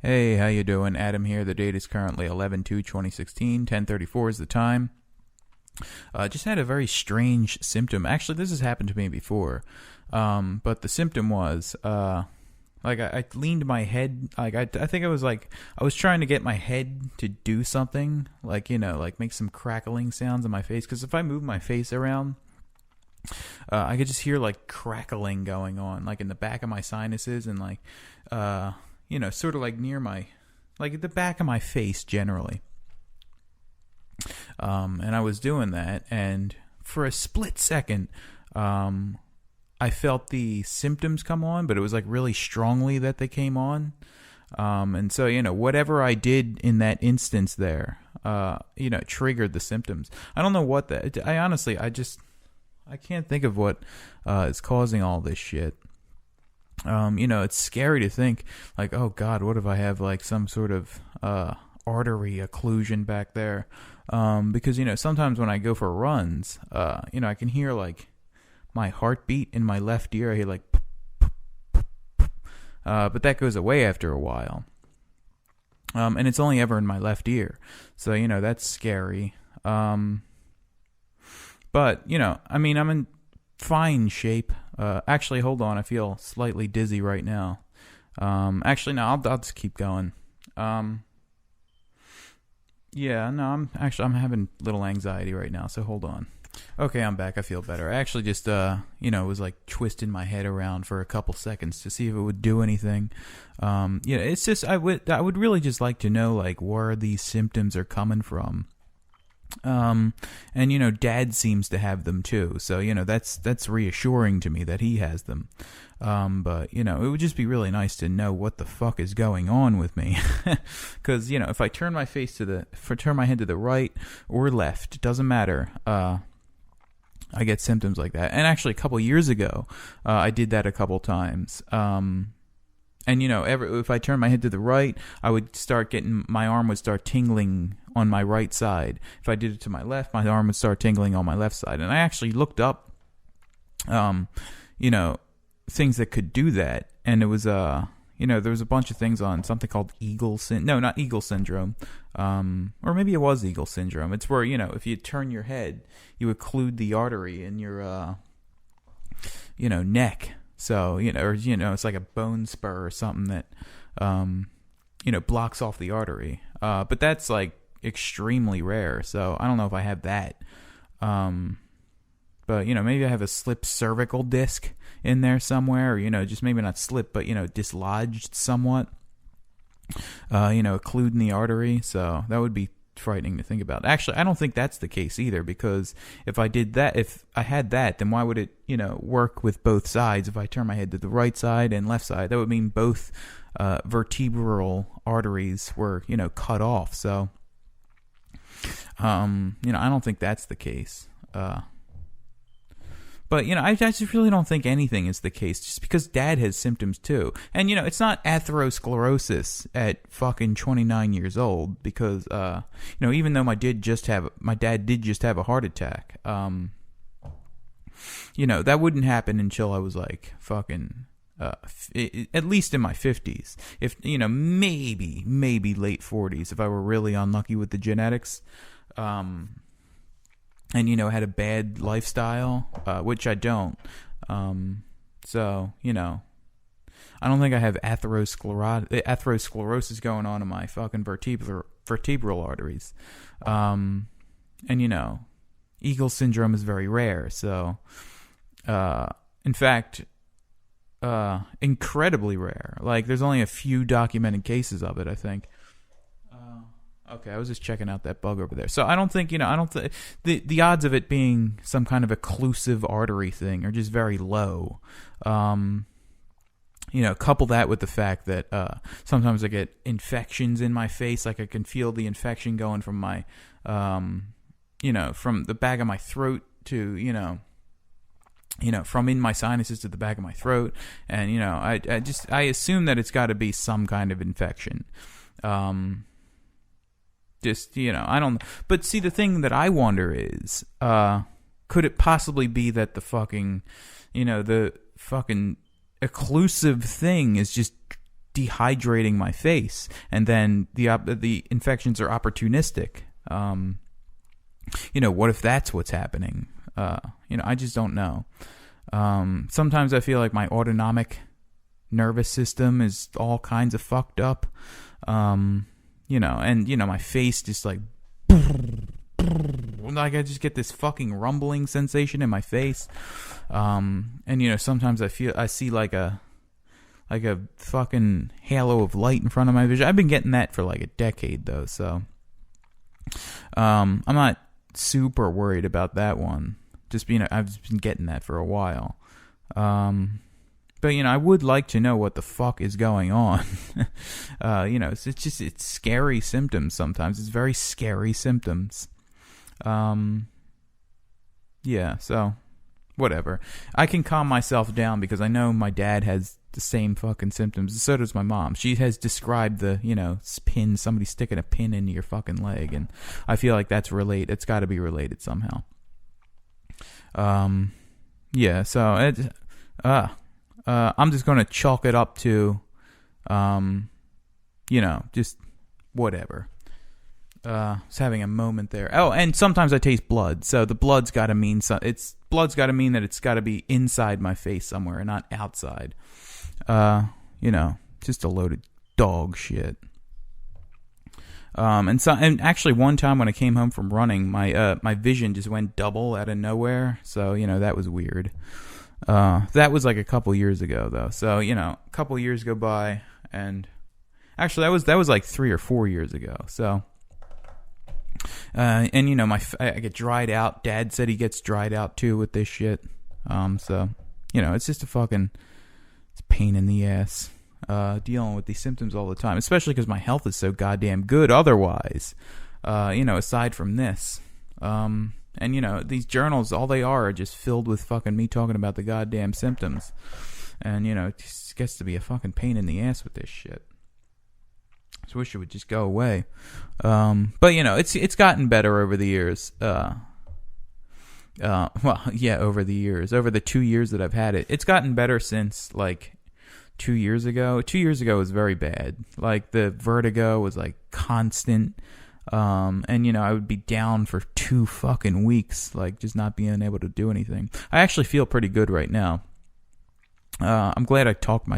Hey, how you doing? Adam here. The date is currently 11/2/2016. 10:34 is the time. Just had a very strange symptom. Actually, this has happened to me before. But the symptom was, I leaned my head, I think I was I was trying to get my head to do something, make some crackling sounds in my face. Because if I move my face around, I could just hear crackling going on, in the back of my sinuses and sort of near my, at the back of my face generally. And I was doing that, and for a split second, I felt the symptoms come on, but it was really strongly that they came on. And so, whatever I did in that instance there, triggered the symptoms. I don't know what that, I can't think of what is causing all this shit. It's scary to think, oh God, what if I have some sort of artery occlusion back there? Because sometimes when I go for runs, I can hear my heartbeat in my left ear. I hear but that goes away after a while. And it's only ever in my left ear, so that's scary. But I'm in fine shape. Actually, hold on. I feel slightly dizzy right now. Actually, no, I'll just keep going. Yeah, no, I'm having a little anxiety right now, so hold on. Okay, I'm back. I feel better. I actually just, was twisting my head around for a couple seconds to see if it would do anything. It's just, I would really just like to know, where these symptoms are coming from. And Dad seems to have them too, so that's reassuring to me that he has them. But it would just be really nice to know what the fuck is going on with me, because if I turn my head to the right or left, it doesn't matter. I get symptoms like that, and actually a couple years ago, I did that a couple times. And if I turn my head to the right, my arm would start tingling on my right side. If I did it to my left, my arm would start tingling on my left side. And I actually looked up, things that could do that. And it was, there was a bunch of things on something called not Eagle syndrome. Or maybe it was Eagle syndrome. It's where, if you turn your head, you occlude the artery in your, neck. So, it's like a bone spur or something that, blocks off the artery. But that's extremely rare. So I don't know if I have that. But, maybe I have a slipped cervical disc in there somewhere, or, just maybe not slipped, but, dislodged somewhat, occluding the artery. So that would be frightening to think about. Actually, I don't think that's the case either, because if I had that, then why would it, work with both sides? If I turn my head to the right side and left side, that would mean both vertebral arteries were, cut off. So, I don't think that's the case. But, I just really don't think anything is the case, just because Dad has symptoms too. And, it's not atherosclerosis at fucking 29 years old, because, even though my dad did just have a heart attack, that wouldn't happen until I was fucking, at least in my 50s. If, maybe late 40s, if I were really unlucky with the genetics. And, had a bad lifestyle, which I don't. So, I don't think I have atherosclerosis going on in my fucking vertebral arteries. And, Eagle syndrome is very rare. So, in fact, incredibly rare. There's only a few documented cases of it, I think. Okay, I was just checking out that bug over there. So I don't think, the odds of it being some kind of occlusive artery thing are just very low. Couple that with the fact that sometimes I get infections in my face. I can feel the infection going from my, from the back of my throat to, from in my sinuses to the back of my throat. And, I assume that it's got to be some kind of infection. I don't. But see, the thing that I wonder is, could it possibly be that the fucking, the fucking occlusive thing is just dehydrating my face, and then the infections are opportunistic. What if that's what's happening? I just don't know. Sometimes I feel like my autonomic nervous system is all kinds of fucked up. My face just like I just get this fucking rumbling sensation in my face. Sometimes I see like a fucking halo of light in front of my vision. I've been getting that for like a decade though, so I'm not super worried about that one. Just I've been getting that for a while. But I would like to know what the fuck is going on. It's scary symptoms sometimes. It's very scary symptoms. So whatever. I can calm myself down because I know my dad has the same fucking symptoms. So does my mom. She has described the, pin, somebody sticking a pin into your fucking leg, and I feel like that's related. It's got to be related somehow. I'm just going to chalk it up to, just whatever. Just having a moment there. Oh, and sometimes I taste blood. So the blood's got to mean that it's got to be inside my face somewhere and not outside. Just a load of dog shit. And actually one time when I came home from running, my vision just went double out of nowhere. So, that was weird. That was like a couple years ago though. So, a couple years go by, and actually that was like 3 or 4 years ago. So, I get dried out. Dad said he gets dried out too with this shit. So, it's just it's a pain in the ass, dealing with these symptoms all the time, especially because my health is so goddamn good otherwise, aside from this. These journals, all they are just filled with fucking me talking about the goddamn symptoms. And, it just gets to be a fucking pain in the ass with this shit. I wish it would just go away. But, it's gotten better over the years. Over the years. Over the 2 years that I've had it. It's gotten better since, 2 years ago. 2 years ago was very bad. The vertigo was, constant. I would be down for 2 fucking weeks, just not being able to do anything. I actually feel pretty good right now. I'm glad I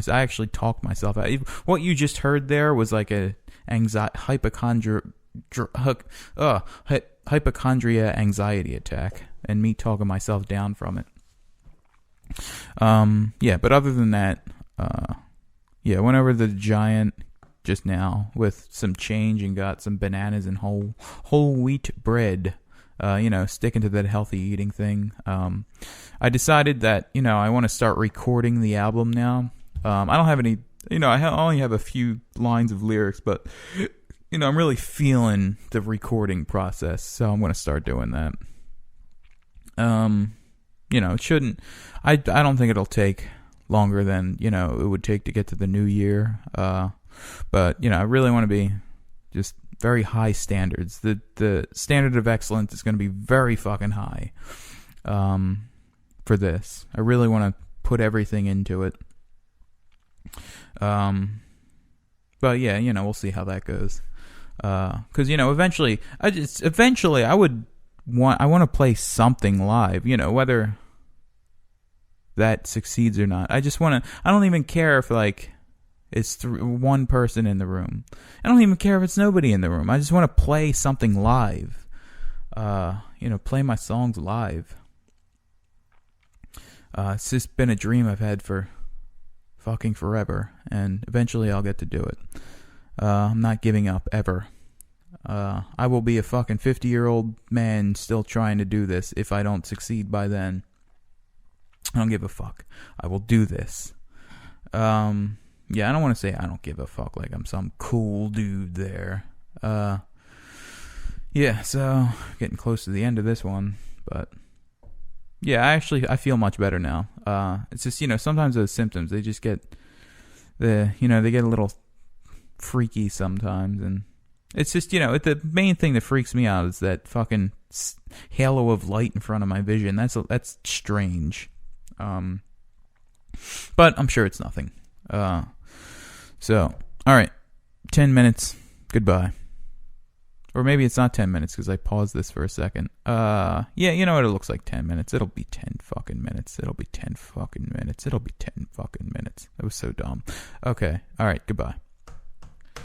actually talked myself out. What you just heard there was like a hypochondria anxiety attack, and me talking myself down from it. But other than that, went over the Giant just now with some change and got some bananas and whole wheat bread. Sticking to that healthy eating thing. I decided that, I want to start recording the album now. I don't have any, I only have a few lines of lyrics, but, I'm really feeling the recording process, so I'm going to start doing that. It shouldn't, I don't think it'll take longer than, it would take to get to the new year. But, I really want to be just very high standards. The standard of excellence is going to be very fucking high for this. I really want to put everything into it. But yeah, we'll see how that goes. Because eventually I want to play something live. Whether that succeeds or not. I don't even care if it's one person in the room. I don't even care if it's nobody in the room. I just want to play something live. Play my songs live. It's just been a dream I've had for fucking forever, and eventually I'll get to do it. I'm not giving up, ever. I will be a fucking 50-year-old man still trying to do this if I don't succeed by then. I don't give a fuck. I will do this. Yeah, I don't want to say I don't give a fuck like I'm some cool dude there. Yeah, so getting close to the end of this one, but yeah, I feel much better now. It's just, sometimes those symptoms, they just get they get a little freaky sometimes, and it's just, the main thing that freaks me out is that fucking halo of light in front of my vision. That's strange. But I'm sure it's nothing. So, all right, 10 minutes. Goodbye. Or maybe it's not 10 minutes because I paused this for a second. Yeah, you know what? It looks like 10 minutes. It'll be 10 fucking minutes. It'll be 10 fucking minutes. It'll be 10 fucking minutes. That was so dumb. Okay. All right. Goodbye.